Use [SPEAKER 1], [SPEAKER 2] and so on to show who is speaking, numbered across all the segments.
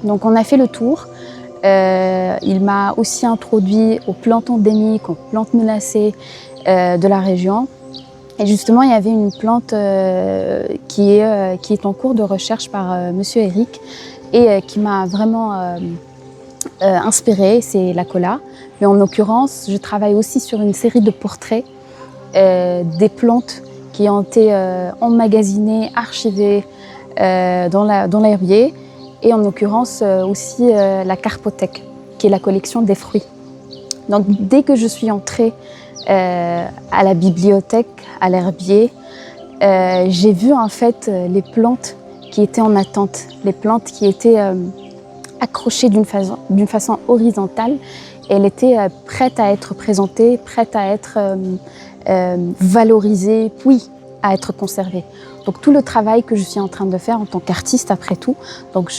[SPEAKER 1] Donc on a fait le tour. Il m'a aussi introduit aux plantes endémiques, aux plantes menacées de la région. Et justement, il y avait une plante qui est en cours de recherche par Monsieur Eric et qui m'a vraiment inspirée, c'est la cola. Mais en l'occurrence, je travaille aussi sur une série de portraits des plantes qui ont été emmagasinées, archivées dans l'herbier. Et en l'occurrence aussi la carpothèque, qui est la collection des fruits. Donc dès que je suis entrée à la bibliothèque, à l'herbier, j'ai vu en fait les plantes qui étaient en attente, les plantes qui étaient accrochées d'une façon horizontale. Et elles étaient prêtes à être présentées, prêtes à être valorisées, puis à être conservées. Donc tout le travail que je suis en train de faire en tant qu'artiste après tout, donc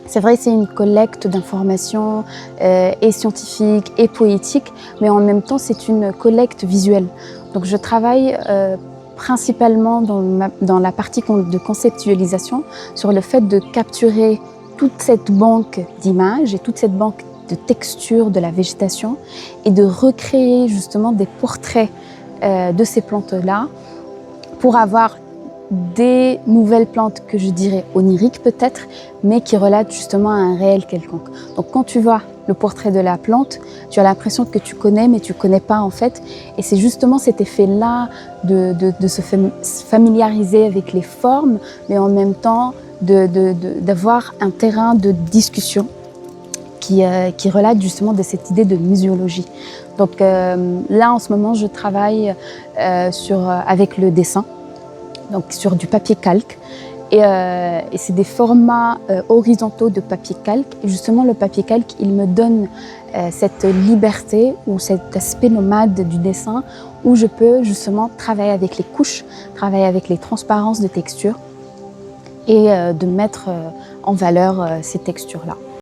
[SPEAKER 1] c'est vrai, c'est une collecte d'informations et scientifiques et poétiques, mais en même temps c'est une collecte visuelle. Donc je travaille principalement dans la partie de conceptualisation sur le fait de capturer toute cette banque d'images et toute cette banque de textures de la végétation et de recréer justement des portraits de ces plantes-là pour avoir des nouvelles plantes que je dirais oniriques peut-être, mais qui relatent justement à un réel quelconque. Donc quand tu vois le portrait de la plante, tu as l'impression que tu connais, mais tu ne connais pas en fait. Et c'est justement cet effet-là de se familiariser avec les formes, mais en même temps d'avoir un terrain de discussion qui relate justement de cette idée de muséologie. Donc là, en ce moment, je travaille avec le dessin, donc sur du papier calque. Et c'est des formats horizontaux de papier calque. Et justement, le papier calque, il me donne cette liberté ou cet aspect nomade du dessin où je peux justement travailler avec les couches, travailler avec les transparences de textures et de mettre en valeur ces textures-là.